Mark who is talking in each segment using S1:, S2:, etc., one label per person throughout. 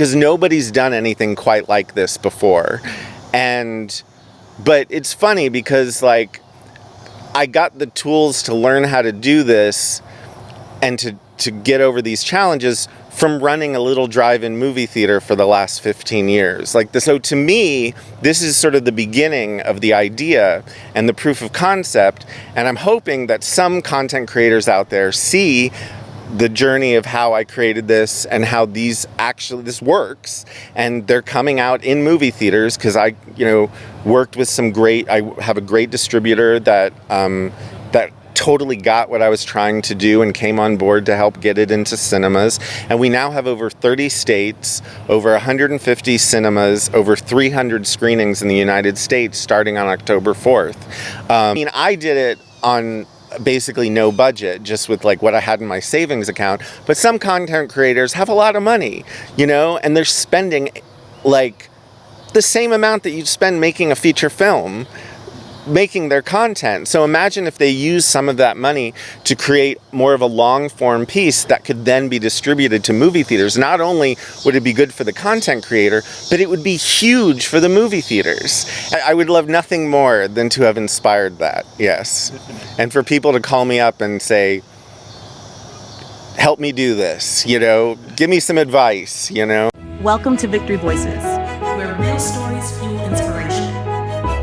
S1: because nobody's done anything quite like this before. But it's funny because, like, I got the tools to learn how to do this and to get over these challenges from running a little drive-in movie theater for the last 15 years. So to me, this is sort of the beginning of the idea and the proof of concept, and I'm hoping that some content creators out there see the journey of how I created this and how this works, and they're coming out in movie theaters because I worked with I have a great distributor that totally got what I was trying to do and came on board to help get it into cinemas. And we now have over 30 states, over 150 cinemas, over 300 screenings in the United States starting on October 4th. I did it on basically no budget, just with like what I had in my savings account. But some content creators have a lot of money, and they're spending like the same amount that you'd spend making a feature film, making their content. So imagine if they use some of that money to create more of a long form piece that could then be distributed to movie theaters. Not only would it be good for the content creator, but it would be huge for the movie theaters. I would love nothing more than to have inspired that. Yes. And for people to call me up and say, help me do this, give me some advice,
S2: Welcome to Victory Voices, where real stories fuel inspiration.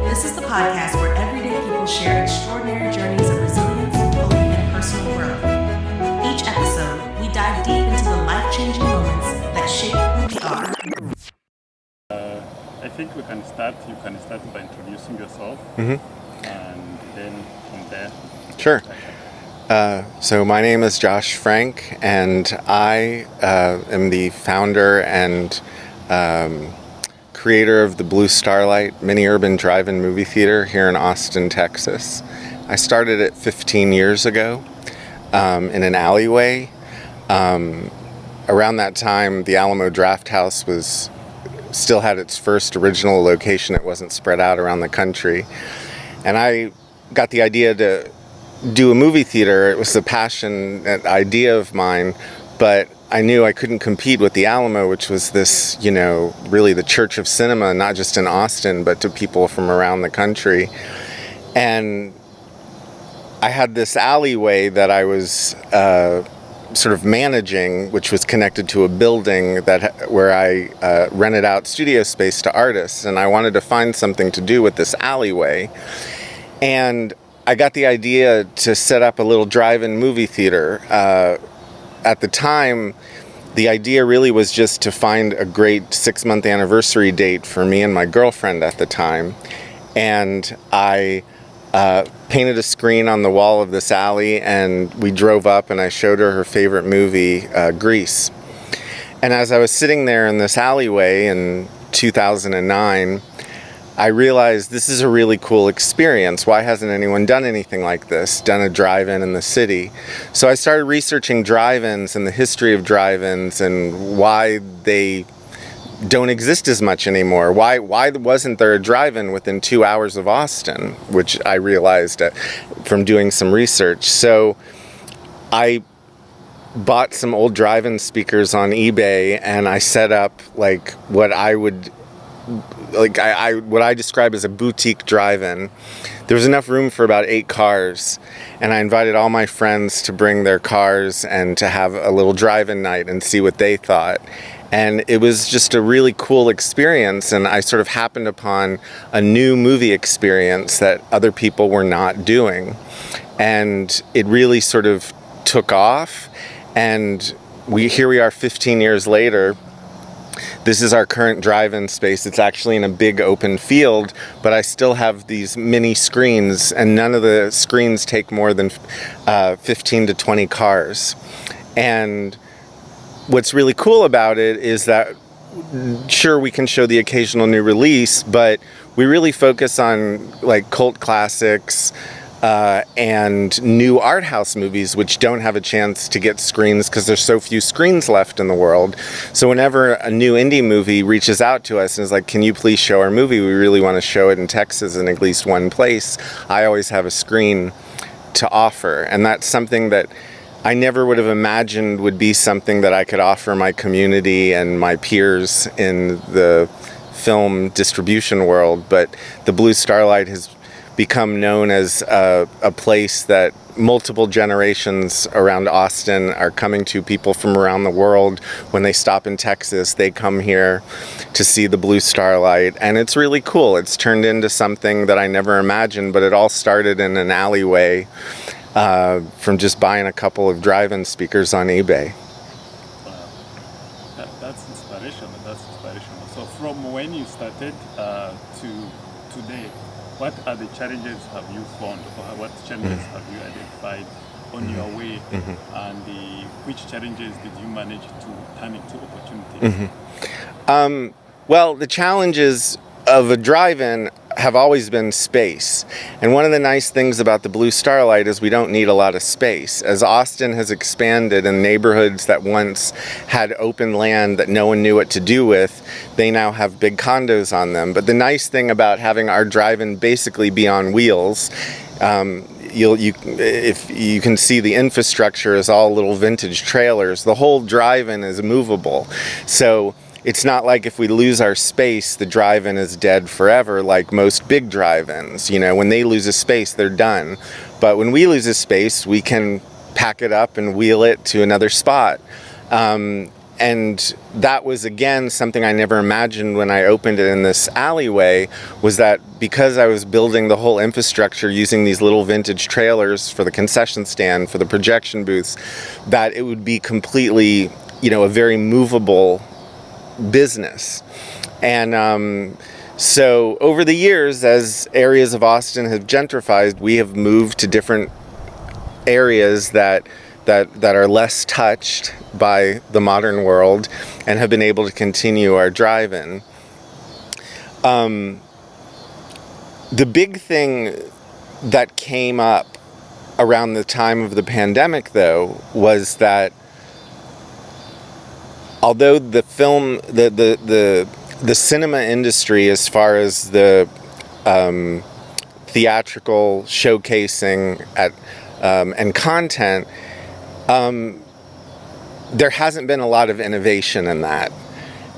S2: This is the podcast where everyday people share extraordinary journeys of resilience, hope, and personal growth. Each episode, we dive deep into the life-changing moments that shape who we are.
S3: I think we can start. You can start by introducing yourself, and then from there.
S1: Sure. So my name is Josh Frank, and I am the founder and creator of the Blue Starlight mini-urban drive-in movie theater here in Austin, Texas. I started it 15 years ago in an alleyway. Around that time, the Alamo Drafthouse still had its first original location. It wasn't spread out around the country. And I got the idea to do a movie theater. It was a passion, an idea of mine, but I knew I couldn't compete with the Alamo, which was this, really the church of cinema, not just in Austin, but to people from around the country. And I had this alleyway that I was sort of managing, which was connected to a building where I rented out studio space to artists, and I wanted to find something to do with this alleyway. And I got the idea to set up a little drive-in movie theater. At the time, the idea really was just to find a great 6-month anniversary date for me and my girlfriend at the time. And I painted a screen on the wall of this alley, and we drove up and I showed her favorite movie, Grease. And as I was sitting there in this alleyway in 2009, I realized this is a really cool experience. Why hasn't anyone done anything like this, done a drive-in in the city? So I started researching drive-ins and the history of drive-ins and why they don't exist as much anymore. Why wasn't there a drive-in within 2 hours of Austin, which I realized from doing some research. So I bought some old drive-in speakers on eBay, and I set up like what I describe as a boutique drive-in. There was enough room for about 8 cars, and I invited all my friends to bring their cars and to have a little drive-in night and see what they thought. And it was just a really cool experience, and I sort of happened upon a new movie experience that other people were not doing. And it really sort of took off, and here we are 15 years later. This is our current drive-in space. It's actually in a big open field, but I still have these mini screens, and none of the screens take more than 15 to 20 cars. And what's really cool about it is that, sure, we can show the occasional new release, but we really focus on like cult classics, and new art house movies which don't have a chance to get screens because there's so few screens left in the world. So whenever a new indie movie reaches out to us and is like, can you please show our movie? We really want to show it in Texas in at least one place. I always have a screen to offer. And that's something that I never would have imagined would be something that I could offer my community and my peers in the film distribution world. But the Blue Starlight has become known as a place that multiple generations around Austin are coming to. People from around the world, when they stop in Texas, they come here to see the Blue Starlight, and it's really cool. It's turned into something that I never imagined, but it all started in an alleyway from just buying a couple of drive-in speakers on eBay.
S3: Wow. That's inspirational. That's inspirational. So from when you started to today, what are the challenges have you found, or what challenges have you identified on your way, and which challenges did you manage to turn into opportunities?
S1: Well, the challenges of a drive-in have always been space. And one of the nice things about the Blue Starlight is we don't need a lot of space. As Austin has expanded and neighborhoods that once had open land that no one knew what to do with, they now have big condos on them. But the nice thing about having our drive-in basically be on wheels, if you can see, the infrastructure is all little vintage trailers. The whole drive-in is movable. So it's not like if we lose our space, the drive-in is dead forever, like most big drive-ins. You know, when they lose a space, they're done. But when we lose a space, we can pack it up and wheel it to another spot. And that was, again, something I never imagined when I opened it in this alleyway, was that because I was building the whole infrastructure using these little vintage trailers for the concession stand, for the projection booths, that it would be completely, a very movable business. And so over the years, as areas of Austin have gentrified, we have moved to different areas that are less touched by the modern world and have been able to continue our drive-in. The big thing that came up around the time of the pandemic, though, was that although the film, the cinema industry, as far as the theatrical showcasing and content, there hasn't been a lot of innovation in that.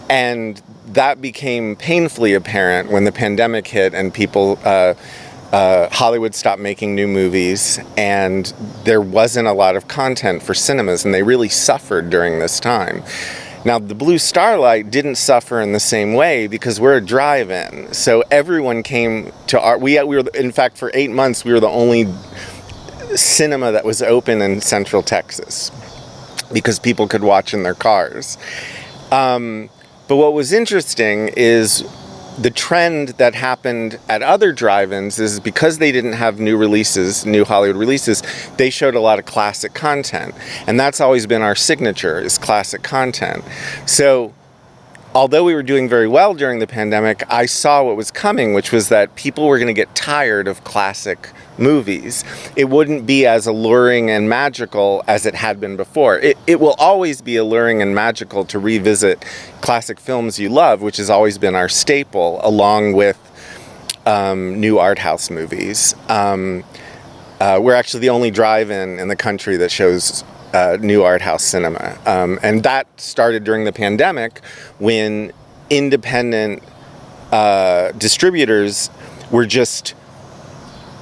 S1: And that became painfully apparent when the pandemic hit and Hollywood stopped making new movies, and there wasn't a lot of content for cinemas, and they really suffered during this time. Now, the Blue Starlight didn't suffer in the same way because we're a drive-in. So everyone came to we were, in fact, for 8 months, we were the only cinema that was open in Central Texas because people could watch in their cars. But what was interesting is the trend that happened at other drive-ins is because they didn't have new Hollywood releases, they showed a lot of classic content. And that's always been our signature, is classic content. So although we were doing very well during the pandemic, I saw what was coming, which was that people were going to get tired of classic movies. It wouldn't be as alluring and magical as it had been before. It will always be alluring and magical to revisit classic films you love, which has always been our staple, along with new art house movies. We're actually the only drive-in in the country that shows new art house cinema. And that started during the pandemic when independent distributors were just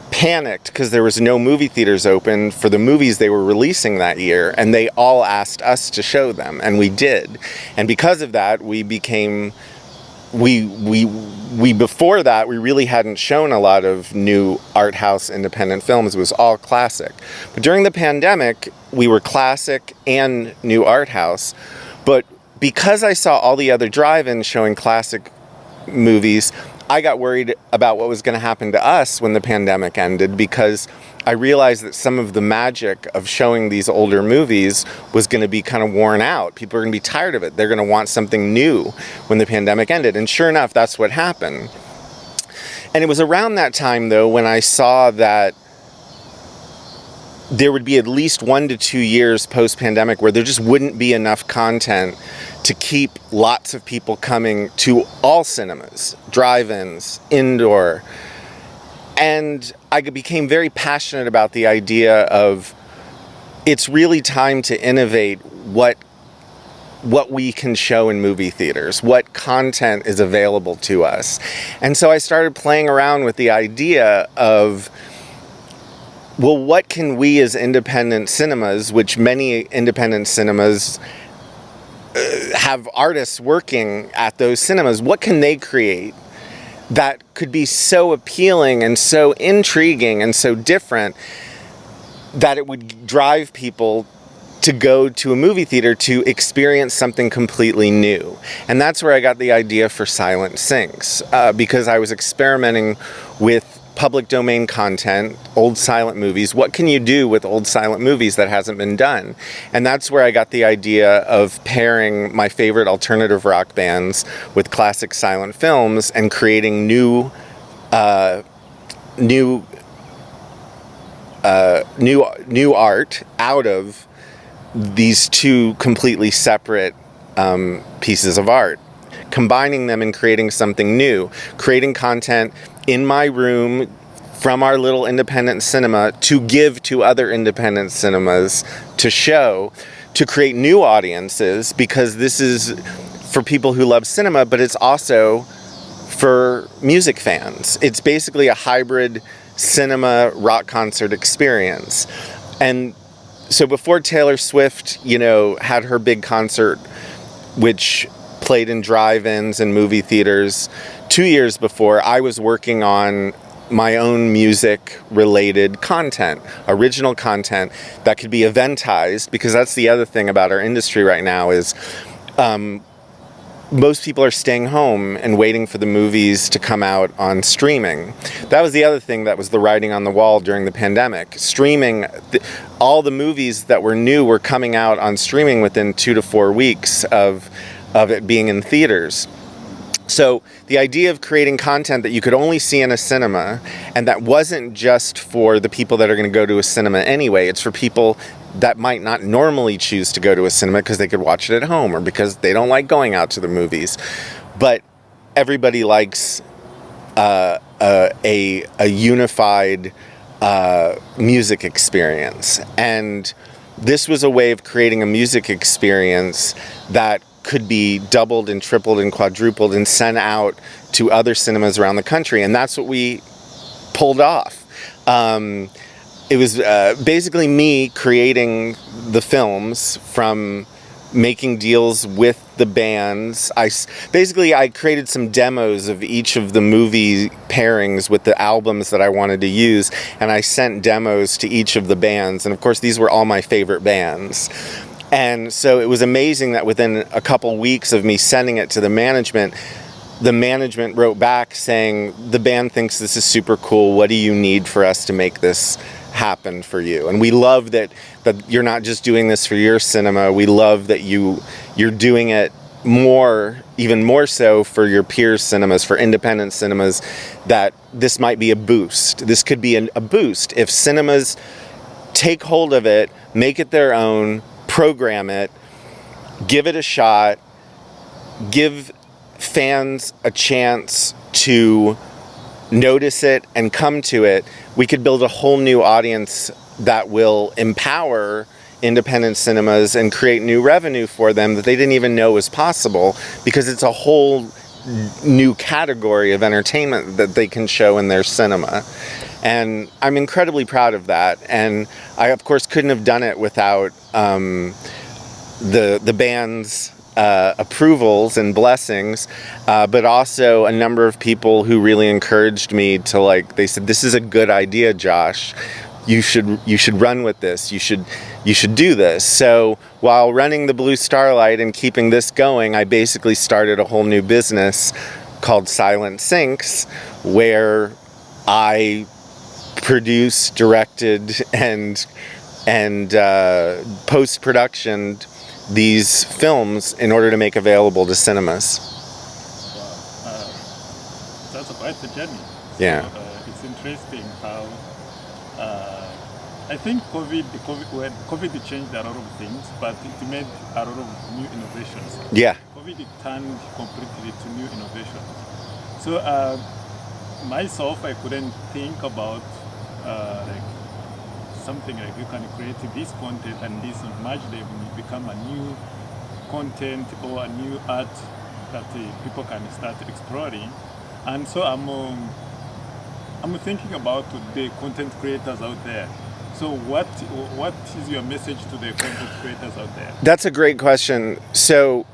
S1: panicked because there was no movie theaters open for the movies they were releasing that year, and they all asked us to show them, and we did. And because of that, we became before that, we really hadn't shown a lot of new art house independent films. It was all classic. But during the pandemic, we were classic and new art house. But because I saw all the other drive-ins showing classic movies, I got worried about what was going to happen to us when the pandemic ended, because I realized that some of the magic of showing these older movies was going to be kind of worn out. People are going to be tired of it. They're going to want something new when the pandemic ended. And sure enough, that's what happened. And it was around that time, though, when I saw that there would be at least 1 to 2 years post-pandemic where there just wouldn't be enough content to keep lots of people coming to all cinemas, drive-ins, indoor. And I became very passionate about the idea of it's really time to innovate what we can show in movie theaters, what content is available to us. And so I started playing around with the idea of, well, what can we as independent cinemas, which many independent cinemas have artists working at those cinemas, what can they create that could be so appealing and so intriguing and so different that it would drive people to go to a movie theater to experience something completely new. And that's where I got the idea for Silent Syncs, because I was experimenting with public domain content, old silent movies. What can you do with old silent movies that hasn't been done? And that's where I got the idea of pairing my favorite alternative rock bands with classic silent films and creating new art out of these two completely separate pieces of art, combining them and creating something new, creating content in my room from our little independent cinema to give to other independent cinemas to show, to create new audiences, because this is for people who love cinema, but it's also for music fans. It's basically a hybrid cinema rock concert experience. And so before Taylor Swift, had her big concert, which played in drive-ins and movie theaters, 2 years before, I was working on my own music-related content, original content that could be eventized, because that's the other thing about our industry right now is most people are staying home and waiting for the movies to come out on streaming. That was the other thing that was the writing on the wall during the pandemic. Streaming, all the movies that were new were coming out on streaming within 2 to 4 weeks of it being in theaters. So the idea of creating content that you could only see in a cinema, and that wasn't just for the people that are going to go to a cinema anyway, it's for people that might not normally choose to go to a cinema because they could watch it at home or because they don't like going out to the movies. But everybody likes a unified music experience. And this was a way of creating a music experience that could be doubled and tripled and quadrupled and sent out to other cinemas around the country. And that's what we pulled off. It was basically me creating the films, from making deals with the bands. I created some demos of each of the movie pairings with the albums that I wanted to use, and I sent demos to each of the bands. And of course, these were all my favorite bands. And so it was amazing that within a couple weeks of me sending it to the management wrote back saying, the band thinks this is super cool. What do you need for us to make this happen for you? And we love that you're not just doing this for your cinema. We love that you're doing it even more so for your peers' cinemas, for independent cinemas, that this might be a boost. This could be a boost if cinemas take hold of it, make it their own, program it, give it a shot, give fans a chance to notice it and come to it. We could build a whole new audience that will empower independent cinemas and create new revenue for them that they didn't even know was possible, because it's a whole new category of entertainment that they can show in their cinema. And I'm incredibly proud of that. And I, of course, couldn't have done it without the band's approvals and blessings, but also a number of people who really encouraged me to, they said, this is a good idea, Josh. You should run with this. You should do this. So while running the Blue Starlight and keeping this going, I basically started a whole new business called Silent Syncs, where I produced, directed, and post-production these films in order to make available to cinemas.
S3: That's quite the journey.
S1: Yeah.
S3: So, it's interesting how I think COVID changed a lot of things, but it made a lot of new innovations.
S1: Yeah.
S3: COVID turned completely to new innovations. So myself, I couldn't think about something like you can create this content and this merge them and become a new content or a new art that people can start exploring. And so I'm thinking about the content creators out there. So what is your message to the content creators out there?
S1: That's a great question. So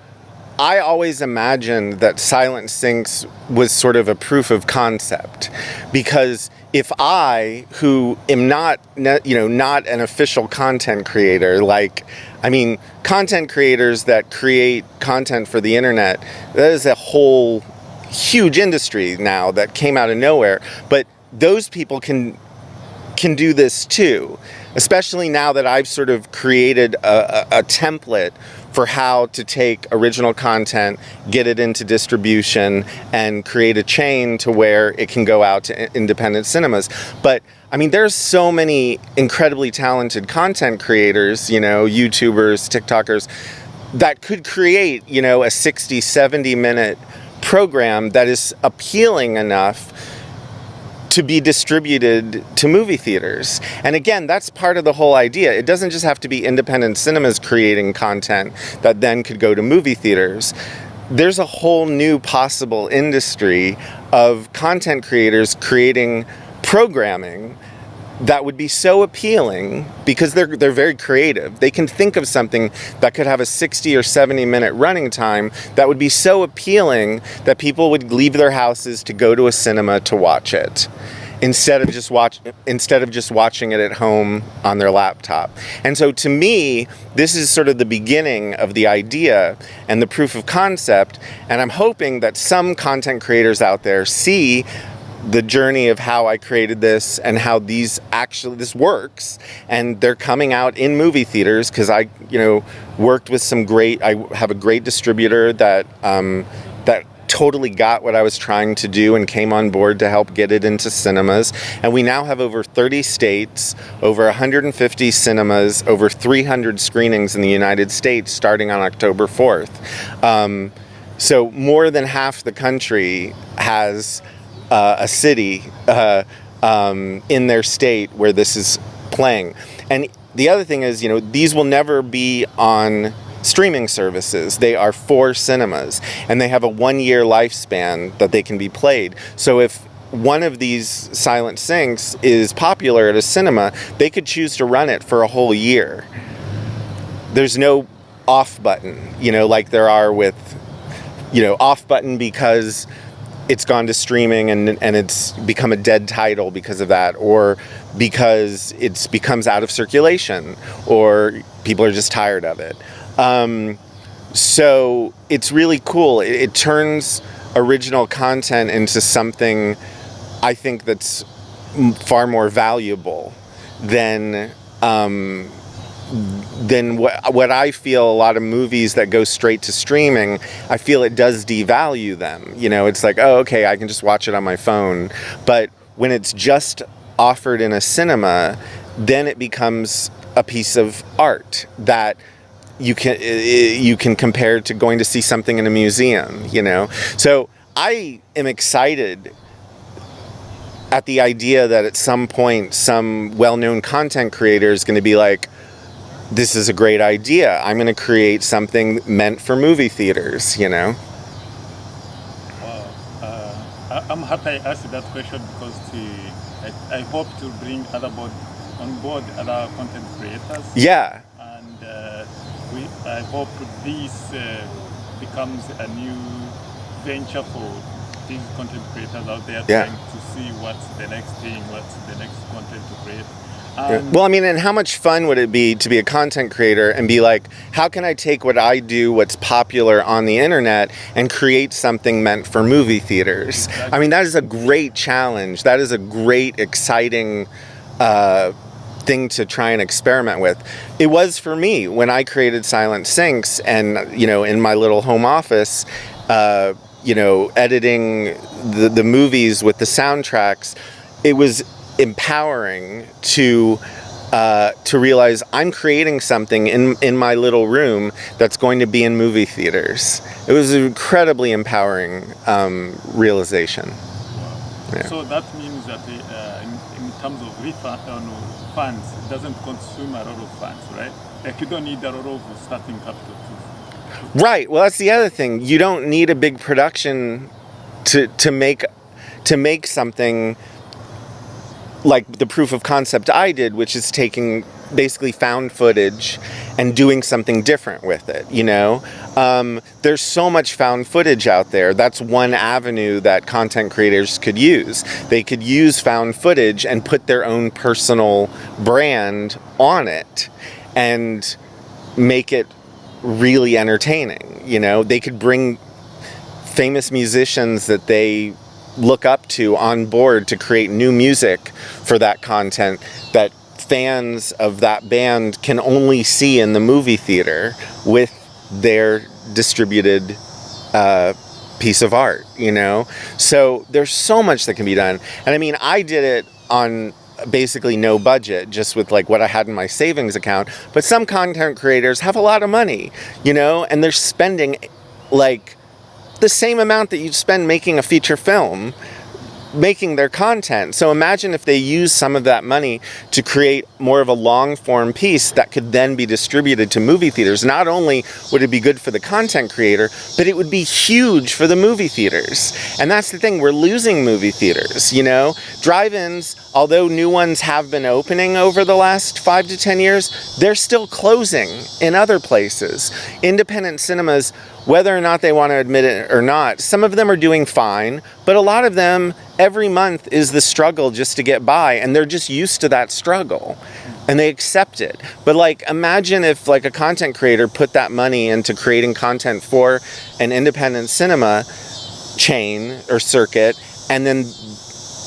S1: I always imagined that Silent Sinks was sort of a proof of concept, because if I, who am not an official content creator, content creators that create content for the internet, that is a whole huge industry now that came out of nowhere. But those people can do this too, especially now that I've sort of created a template for how to take original content, get it into distribution, and create a chain to where it can go out to independent cinemas. But I mean, there's so many incredibly talented content creators, YouTubers, TikTokers, that could create, a 60, 70 minute program that is appealing enough to be distributed to movie theaters. And again, that's part of the whole idea. It doesn't just have to be independent cinemas creating content that then could go to movie theaters. There's a whole new possible industry of content creators creating programming that would be so appealing because they're very creative. They can think of something that could have a 60 or 70 minute running time that would be so appealing that people would leave their houses to go to a cinema to watch it instead of just watching it at home on their laptop. And so to me, this is sort of the beginning of the idea and the proof of concept, and I'm hoping that some content creators out there see the journey of how I created this and how this works, and they're coming out in movie theaters because I worked with I have a great distributor that totally got what I was trying to do and came on board to help get it into cinemas. And we now have over 30 states, over 150 cinemas, over 300 screenings in the United States starting on October 4th. So more than half the country has a city in their state where this is playing. And the other thing is, these will never be on streaming services. They are for cinemas, and they have a 1-year lifespan that they can be played. So if one of these Silent Sinks is popular at a cinema, they could choose to run it for a whole year. There's no off button, like there are with, off button because it's gone to streaming and it's become a dead title because of that, or because it becomes out of circulation, or people are just tired of it. So it's really cool. It turns original content into something I think that's far more valuable than what I feel a lot of movies that go straight to streaming, I feel it does devalue them. It's like, oh, okay, I can just watch it on my phone. But when it's just offered in a cinema, then it becomes a piece of art that you can compare to going to see something in a museum, So I am excited at the idea that at some point some well-known content creator is going to be like, this is a great idea. I'm going to create something meant for movie theaters,
S3: Wow. I'm happy I asked that question because I hope to bring on board other content creators.
S1: Yeah.
S3: And I hope this becomes a new venture for these content creators out there trying to see what's the next thing, what's the next content to create.
S1: Well, and how much fun would it be to be a content creator and be like, how can I take what I do, what's popular on the internet, and create something meant for movie theaters?
S3: Exactly.
S1: That is a great challenge. That is a great, exciting thing to try and experiment with. It was for me when I created Silent Sinks, and in my little home office, editing the movies with the soundtracks. It was empowering to realize I'm creating something in my little room that's going to be in movie theaters. It was an incredibly empowering realization.
S3: Wow. Yeah. So that means that in terms of funds, it doesn't consume a lot of funds, right? Like you don't need a lot of starting capital too.
S1: Right. Well, that's the other thing. You don't need a big production to make something like the proof of concept I did, which is taking basically found footage and doing something different with it, you know? There's so much found footage out there. That's one avenue that content creators could use. They could use found footage and put their own personal brand on it and make it really entertaining, you know? They could bring famous musicians that they look up to on board to create new music for that content that fans of that band can only see in the movie theater with their distributed piece of art, you know? So there's so much that can be done. And I mean, I did it on basically no budget, just with like what I had in my savings account. But some content creators have a lot of money, you know, and they're spending like the same amount that you'd spend making a feature film, making their content. So imagine if they use some of that money to create more of a long form piece that could then be distributed to movie theaters. Not only would it be good for the content creator, but it would be huge for the movie theaters. And that's the thing, we're losing movie theaters, you know? Drive-ins, although new ones have been opening over the last 5 to 10 years, they're still closing in other places. Independent cinemas, whether or not they want to admit it or not, some of them are doing fine, but a lot of them, every month is the struggle just to get by, and they're just used to that struggle, and they accept it. But like, imagine if like a content creator put that money into creating content for an independent cinema chain or circuit, and then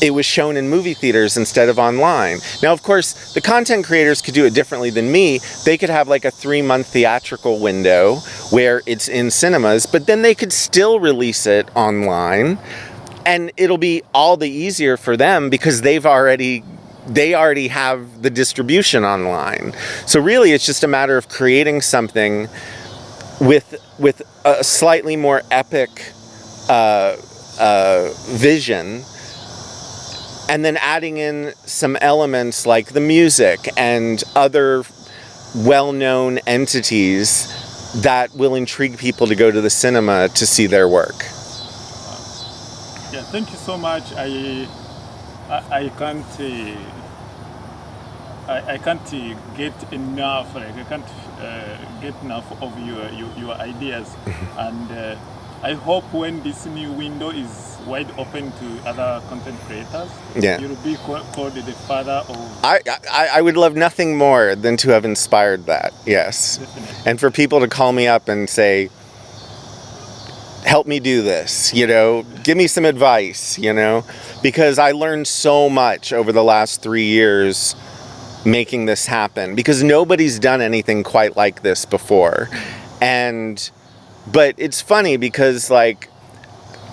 S1: it was shown in movie theaters instead of online. Now, of course, the content creators could do it differently than me. They could have like a 3-month theatrical window where it's in cinemas, but then they could still release it online, and it'll be all the easier for them because they already have the distribution online. So really, it's just a matter of creating something with a slightly more epic vision, and then adding in some elements like the music and other well-known entities that will intrigue people to go to the cinema to see their work.
S3: Yeah, thank you so much. I can't get enough. Like I can't get enough of your ideas, and I hope when this new window is wide open to other content creators, you'll be called the father of...
S1: I would love nothing more than to have inspired that, yes.
S3: Definitely.
S1: And for people to call me up and say, help me do this, you know, give me some advice, you know, because I learned so much over the last 3 years making this happen, because nobody's done anything quite like this before. But it's funny because like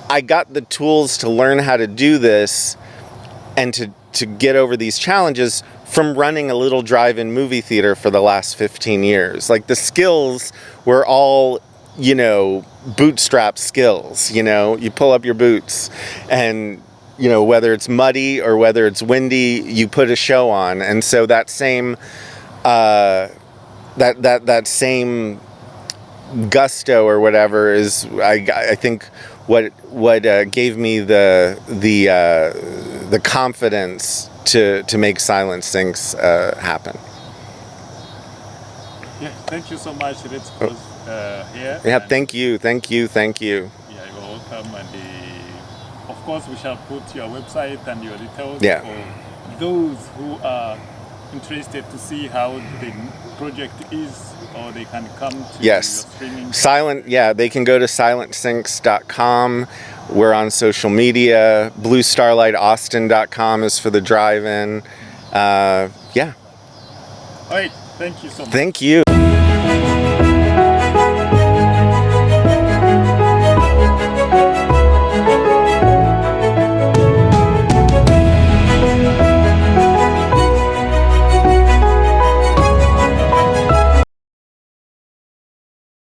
S1: I got the tools to learn how to do this and to get over these challenges from running a little drive-in movie theater for the last 15 years. Like the skills were all, you know, bootstrap skills, you know, you pull up your boots and, you know, whether it's muddy or whether it's windy, you put a show on. And so that same, that same gusto or whatever is, I think, what gave me the confidence to make Silent Sinks happen.
S3: Yeah, thank you so much. Let's close here.
S1: Yeah, thank you.
S3: Yeah, you're welcome. And of course, we shall put your website and your details for those who are interested to see how the project is, or they can come to your streaming.
S1: They can go to silentsinks.com. We're on social media. BlueStarlightAustin.com is for the drive-in.
S3: All right, thank you so much.
S1: Thank you.